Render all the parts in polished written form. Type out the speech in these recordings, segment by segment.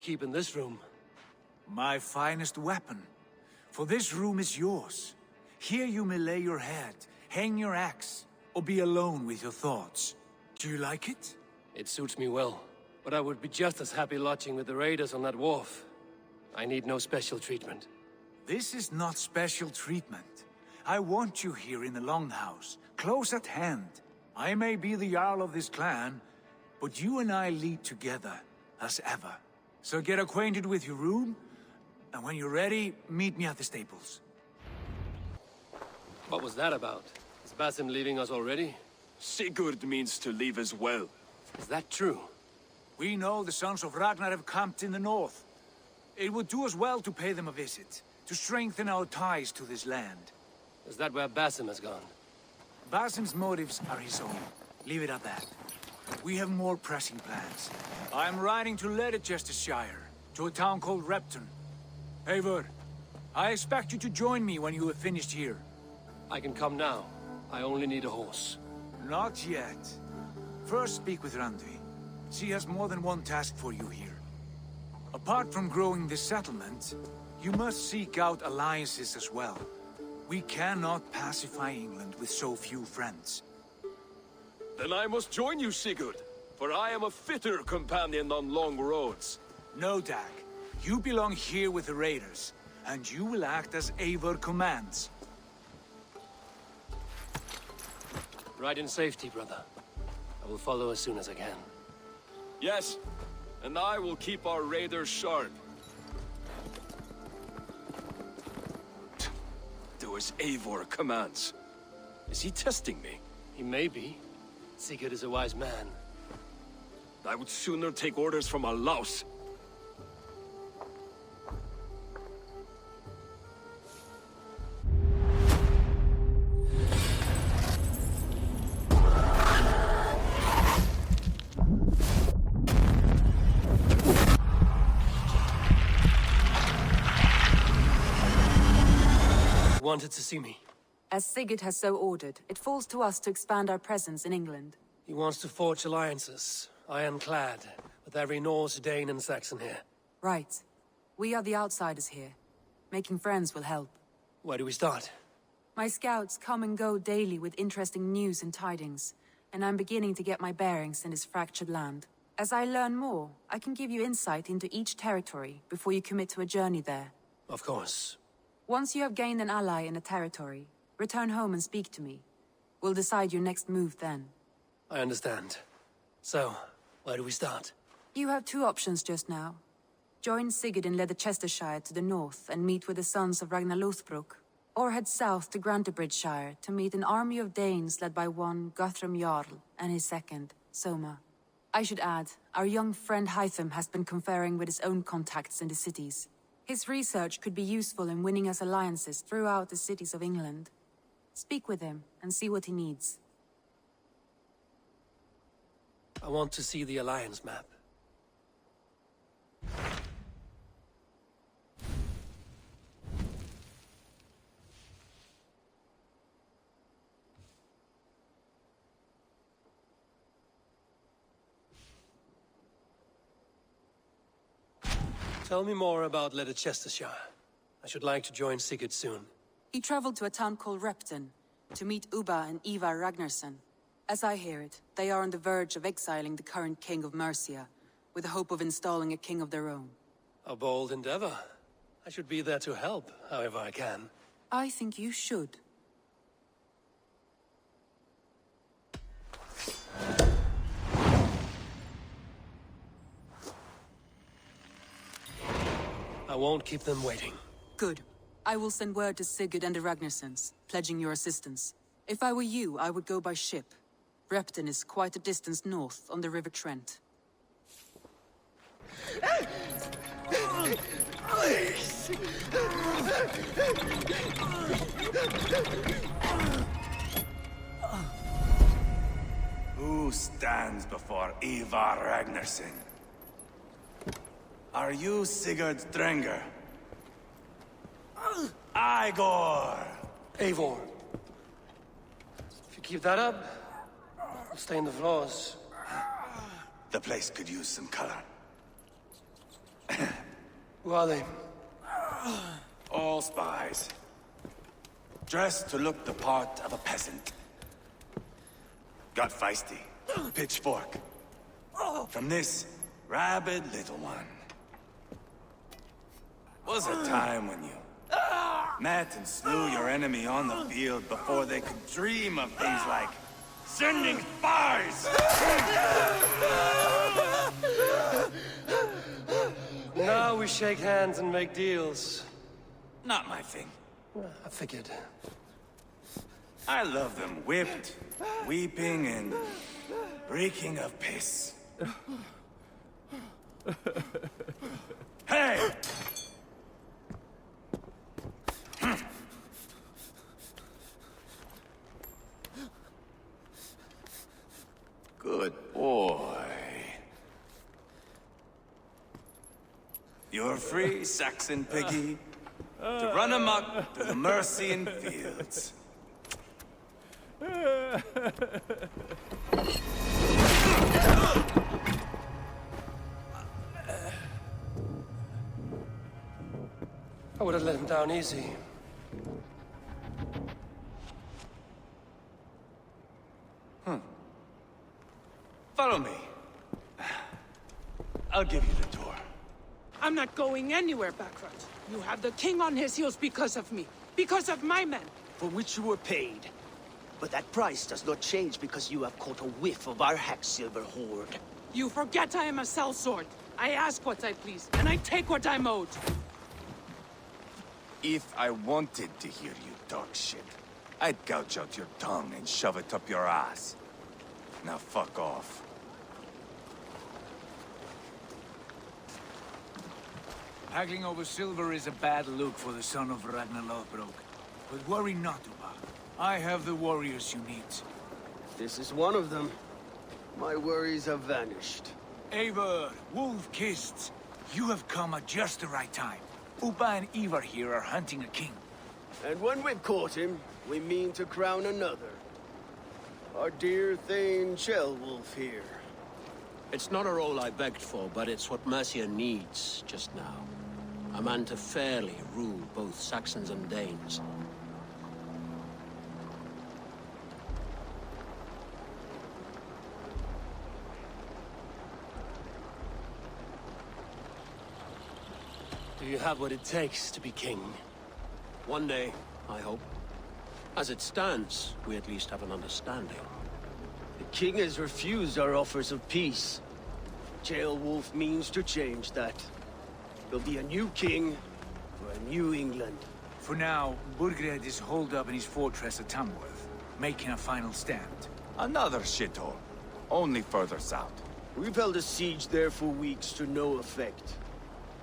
keep in this room? My finest weapon. For this room is yours. Here you may lay your head, hang your axe, or be alone with your thoughts. Do you like it? It suits me well, but I would be just as happy lodging with the raiders on that wharf. I need no special treatment. This is not special treatment. I want you here in the Longhouse, close at hand. I may be the Jarl of this clan, but you and I lead together, as ever. So get acquainted with your room, and when you're ready, meet me at the stables. What was that about? Is Basim leaving us already? Sigurd means to leave as well. Is that true? We know the sons of Ragnar have camped in the north. It would do us well to pay them a visit, to strengthen our ties to this land. Is that where Basim has gone? Basim's motives are his own. Leave it at that. We have more pressing plans. I'm riding to Leicestershire, to a town called Repton. Eivor, I expect you to join me when you have finished here. I can come now. I only need a horse. Not yet. First speak with Randvi. She has more than one task for you here. Apart from growing this settlement, you must seek out alliances as well. We cannot pacify England with so few friends. Then I must join you, Sigurd, for I am a fitter companion on long roads. No, Dag. You belong here with the raiders, and you will act as Eivor commands. Ride in safety, brother. I will follow as soon as I can. Yes, and I will keep our raiders sharp. Do as Eivor commands. Is he testing me? He may be. Sigurd is a wise man. I would sooner take orders from a louse. Wanted to see me. As Sigurd has so ordered, it falls to us to expand our presence in England. He wants to forge alliances, ironclad, with every Norse, Dane, and Saxon here. Right. We are the outsiders here. Making friends will help. Where do we start? My scouts come and go daily with interesting news and tidings, and I'm beginning to get my bearings in this fractured land. As I learn more, I can give you insight into each territory before you commit to a journey there. Of course. Once you have gained an ally in a territory, return home and speak to me. We'll decide your next move then. I understand. So, where do we start? You have two options just now. Join Sigurd in Leicestershire to the north and meet with the sons of Ragnar Lothbrok, or head south to Grantebridgesshire to meet an army of Danes led by one Guthrum Jarl and his second, Soma. I should add, our young friend Hytham has been conferring with his own contacts in the cities. His research could be useful in winning us alliances throughout the cities of England. Speak with him and see what he needs. I want to see the alliance map. Tell me more about Leicestershire. I should like to join Sigurd soon. He traveled to a town called Repton to meet Ubba and Ivar Ragnarsson. As I hear it, they are on the verge of exiling the current king of Mercia, with the hope of installing a king of their own. A bold endeavor. I should be there to help, however I can. I think you should. I won't keep them waiting. Good. I will send word to Sigurd and the Ragnarssons, pledging your assistance. If I were you, I would go by ship. Repton is quite a distance north on the River Trent. Who stands before Ivar Ragnarsson? Are you Sigurd Drenger? Igor! Eivor. If you keep that up, I'll stain the floors. The place could use some color. Who are they? All spies. Dressed to look the part of a peasant. Got feisty. Pitchfork. From this rabid little one. Was a time when you met and slew your enemy on the field before they could dream of things like sending spies! Now we shake hands and make deals. Not my thing. I figured. I love them whipped, weeping, and reeking of piss. Hey! Good boy. You're free, Saxon piggy, to run amok through the Mercian fields. I would have let him down easy. Follow me. I'll give you the tour. I'm not going anywhere, Backrot. You have the king on his heels because of me. Because of my men. For which you were paid. But that price does not change because you have caught a whiff of our hack-silver hoard. You forget I am a sellsword. I ask what I please, and I take what I'm owed. If I wanted to hear you talk shit, I'd gouge out your tongue and shove it up your ass. Now fuck off. Haggling over silver is a bad look for the son of Ragnar Lothbrok. But worry not, Uba. I have the warriors you need. This is one of them. My worries have vanished. Eivor, Wolf-Kissed, you have come at just the right time. Uba and Ivar here are hunting a king. And when we've caught him, we mean to crown another. Our dear Thane Ceolwulf here. It's not a role I begged for, but it's what Mercia needs just now. A man to fairly rule both Saxons and Danes. Do you have what it takes to be king? One day, I hope. As it stands, we at least have an understanding. The king has refused our offers of peace. Ceolwulf means to change that. There'll be a new king for a new England. For now, Burgred is holed up in his fortress at Tamworth, making a final stand. Another shithole. Only further south. We've held a siege there for weeks to no effect.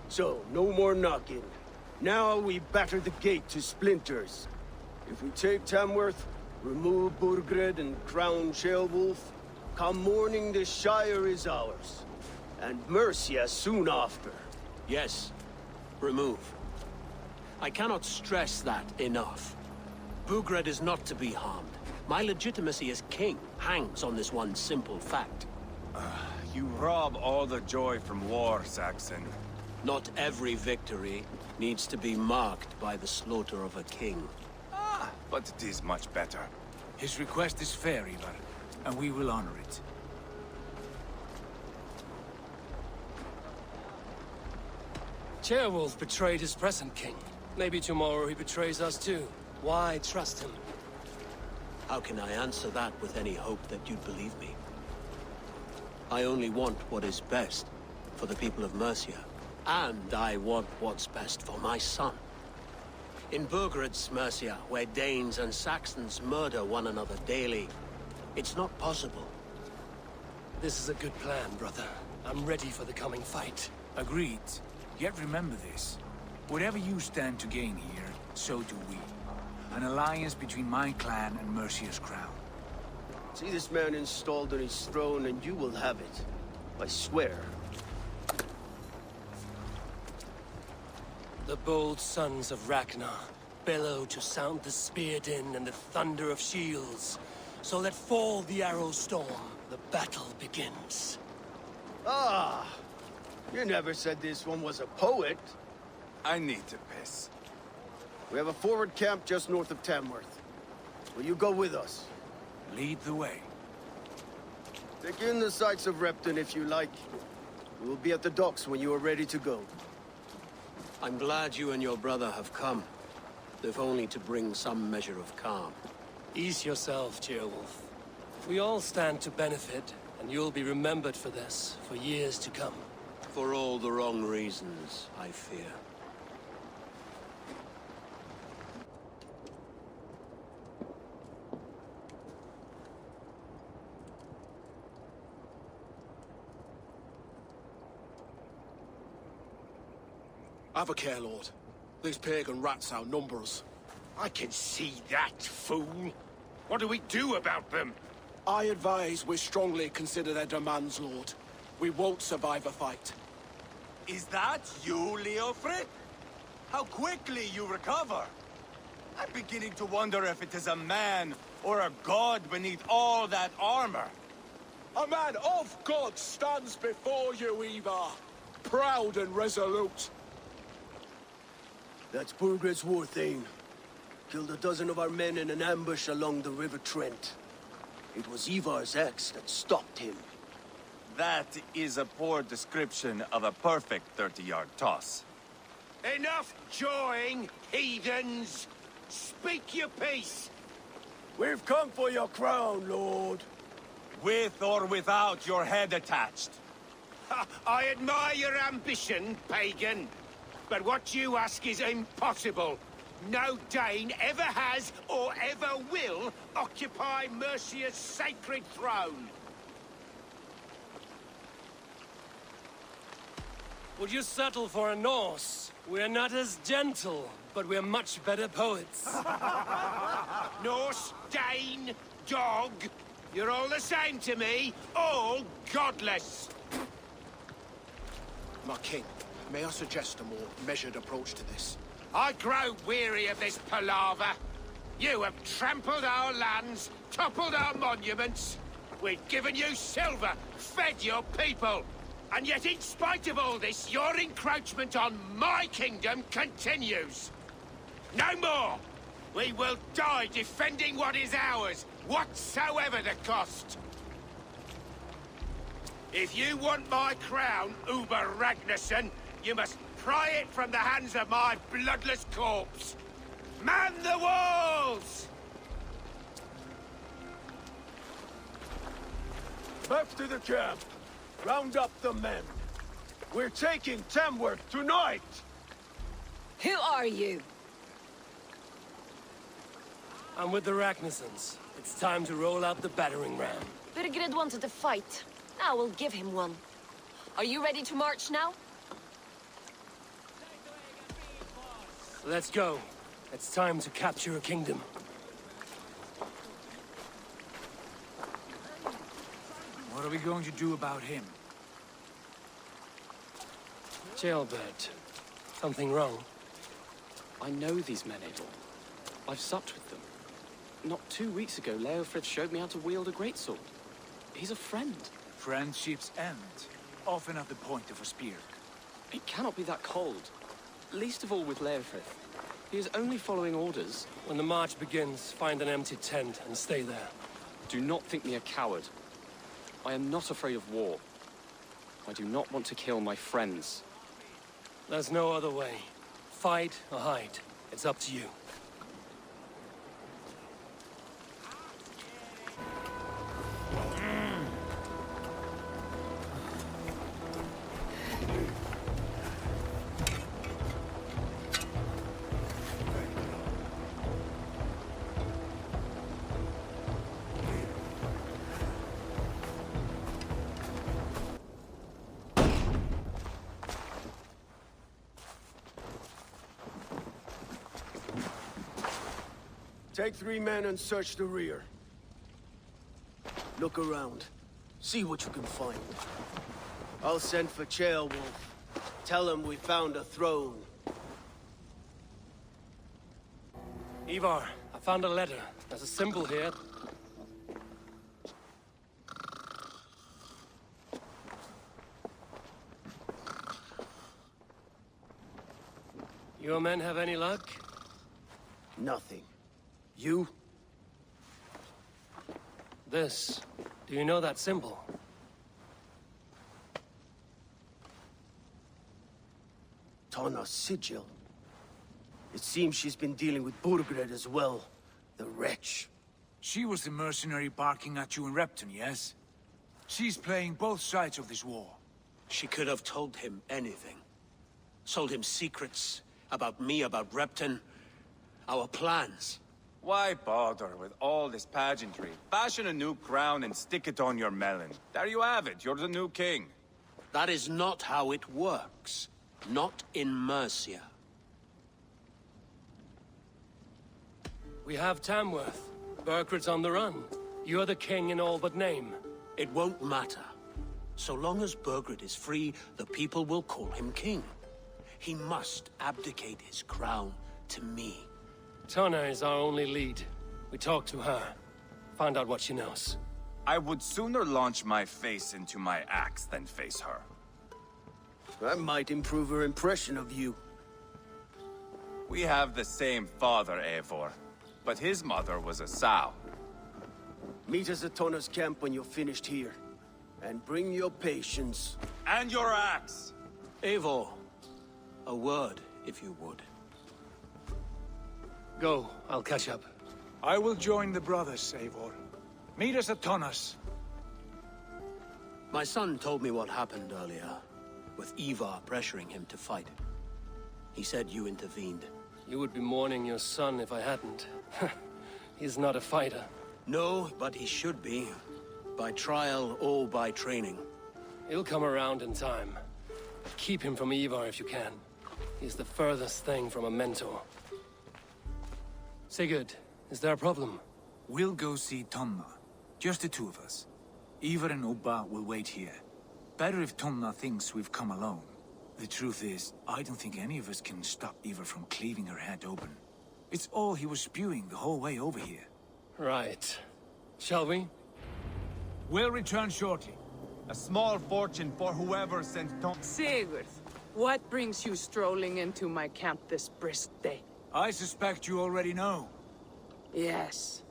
So, no more knocking. Now we batter the gate to splinters. If we take Tamworth, remove Burgred and crown Ceolwulf, come morning the Shire is ours. And Mercia soon after. Yes, remove. I cannot stress that enough. Burgred is not to be harmed. My legitimacy as king hangs on this one simple fact. You rob all the joy from war, Saxon. Not every victory needs to be marked by the slaughter of a king. But it is much better. His request is fair, Ivar, and we will honor it. Ceolwulf betrayed his present king. Maybe tomorrow he betrays us too. Why trust him? How can I answer that with any hope that you'd believe me? I only want what is best for the people of Mercia. And I want what's best for my son. In Burgred's Mercia, where Danes and Saxons murder one another daily, it's not possible. This is a good plan, brother. I'm ready for the coming fight. Agreed. Yet remember this. Whatever you stand to gain here, so do we. An alliance between my clan and Mercia's crown. See this man installed on his throne and you will have it. I swear. The bold sons of Ragnar bellow to sound the spear din and the thunder of shields. So let fall the arrow storm. The battle begins. Ah! You never said this one was a poet. I need to piss. We have a forward camp just north of Tamworth. Will you go with us? Lead the way. Take in the sights of Repton if you like. We will be at the docks when you are ready to go. I'm glad you and your brother have come, if only to bring some measure of calm. Ease yourself, Ceolwulf. We all stand to benefit, and you'll be remembered for this for years to come. For all the wrong reasons, I fear. Have a care, Lord. These pagan rats outnumber us. I can see that, fool. What do we do about them? I advise we strongly consider their demands, Lord. We won't survive a fight. Is that you, Leofrid? How quickly you recover! I'm beginning to wonder if it is a man or a god beneath all that armor. A man of God stands before you, Ivar. Proud and resolute. That's Burgred's war thane. Killed a dozen of our men in an ambush along the River Trent. It was Ivar's axe that stopped him. That is a poor description of a perfect 30-yard toss. Enough jawing, heathens! Speak your piece! We've come for your crown, Lord. With or without your head attached. Ha, I admire your ambition, pagan. But what you ask is impossible. No Dane ever has or ever will occupy Mercia's sacred throne. Would you settle for a Norse? We're not as gentle, but we're much better poets. Norse, Dane, dog. You're all the same to me. All godless. My king, may I suggest a more measured approach to this? I grow weary of this palaver. You have trampled our lands, toppled our monuments. We've given you silver, fed your people. And yet, in spite of all this, your encroachment on my kingdom continues. No more! We will die defending what is ours, whatsoever the cost. If you want my crown, Uber Ragnarsson, you must pry it from the hands of my bloodless corpse. Man the walls! Back to the camp. Round up the men. We're taking Tamworth tonight! Who are you? I'm with the Ragnarssons. It's time to roll out the battering ram. Birgrid wanted to fight. Now we'll give him one. Are you ready to march now? Let's go. It's time to capture a kingdom. What are we going to do about him? Jailbird. Something wrong? I know these men, Adol. I've supped with them. Not 2 weeks ago, Leofrid showed me how to wield a greatsword. He's a friend. Friendships end, often at the point of a spear. It cannot be that cold. Least of all with Leofrid. He is only following orders. When the march begins, find an empty tent and stay there. Do not think me a coward. I am not afraid of war. I do not want to kill my friends. There's no other way. Fight or hide. It's up to you. Take 3 men and search the rear. Look around. See what you can find. I'll send for Ceolwulf. Tell him we found a throne. Ivar, I found a letter. There's a symbol here. Your men have any luck? Nothing. You? This. Do you know that symbol? Tana's sigil. It seems she's been dealing with Burgred as well. The wretch. She was the mercenary barking at you in Repton, yes? She's playing both sides of this war. She could have told him anything. Sold him secrets about me, about Repton, our plans. Why bother with all this pageantry? Fashion a new crown and stick it on your melon. There you have it, you're the new king. That is not how it works. Not in Mercia. We have Tamworth. Burkred's on the run. You're the king in all but name. It won't matter. So long as Burgred is free, the people will call him king. He must abdicate his crown to me. Tana is our only lead. We talked to her. Find out what she knows. I would sooner launch my face into my axe than face her. That might improve her impression of you. We have the same father, Eivor. But his mother was a sow. Meet us at Tana's camp when you're finished here. And bring your patience. And your axe! Eivor, a word, if you would. Go, I'll catch up. I will join the brothers, Eivor. Meet us at Tana's. My son told me what happened earlier, with Ivar pressuring him to fight. He said you intervened. You would be mourning your son if I hadn't. He's not a fighter. No, but he should be. By trial or by training. He'll come around in time. But keep him from Ivar if you can. He's the furthest thing from a mentor. Sigurd, is there a problem? We'll go see Tonna. Just the two of us. Ivar and Ubba will wait here. Better if Tonna thinks we've come alone. The truth is, I don't think any of us can stop Ivar from cleaving her head open. It's all he was spewing the whole way over here. Right. Shall we? We'll return shortly. A small fortune for whoever sent Sigurd, what brings you strolling into my camp this brisk day? I suspect you already know. Yes.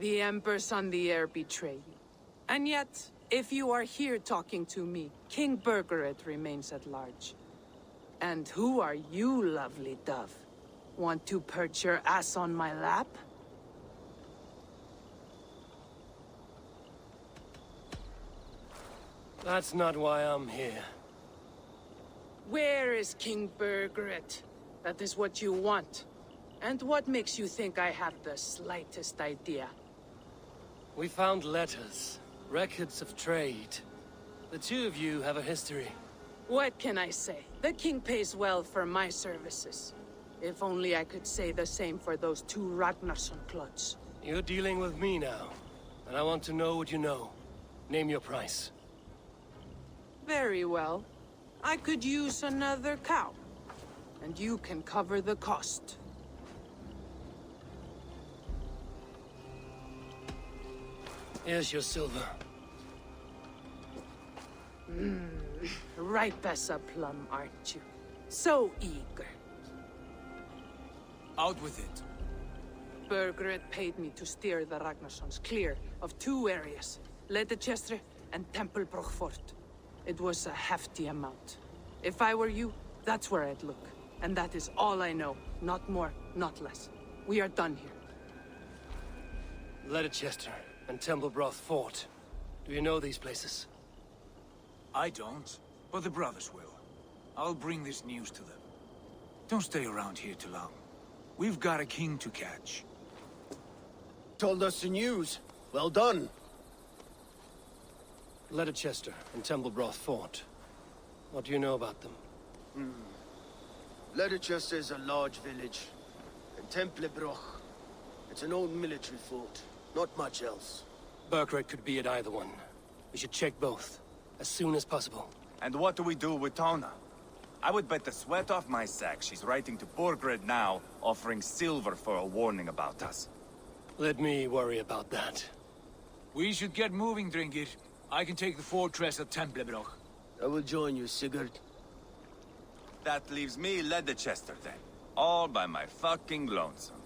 The Emperor's on the air betrayed you. And yet, if you are here talking to me, King Burgred remains at large. And who are you, lovely dove? Want to perch your ass on my lap? That's not why I'm here. Where is King Burgred? That is what you want. And what makes you think I have the slightest idea? We found letters, records of trade. The two of you have a history. What can I say? The king pays well for my services. If only I could say the same for those two Ragnarsson clods. You're dealing with me now, and I want to know what you know. Name your price. Very well. I could use another cow. And you can cover the cost. Here's your silver. Ripe as a plum, aren't you? So eager. Out with it. Burgred paid me to steer the Ragnarssons clear of two areas, Leicester and Templebroch Fort. It was a hefty amount. If I were you, that's where I'd look. And that is all I know. Not more, not less. We are done here. Leicester and Templebroch Fort. Do you know these places? I don't, but the brothers will. I'll bring this news to them. Don't stay around here too long. We've got a king to catch. Told us the news. Well done. Leicester and Templebroch Fort. What do you know about them? Leicester is a large village. And Templebroch, it's an old military fort. Not much else. Burkred could be at either one. We should check both, as soon as possible. And what do we do with Tona? I would bet the sweat off my sack she's writing to Burgred now, offering silver for a warning about us. Let me worry about that. We should get moving, Dringir. I can take the fortress at Templebroch. I will join you, Sigurd. That leaves me Leicester then. All by my fucking lonesome.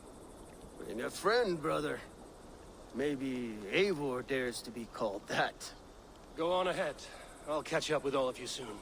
Bring a friend, brother. Maybe Eivor dares to be called that. Go on ahead. I'll catch up with all of you soon.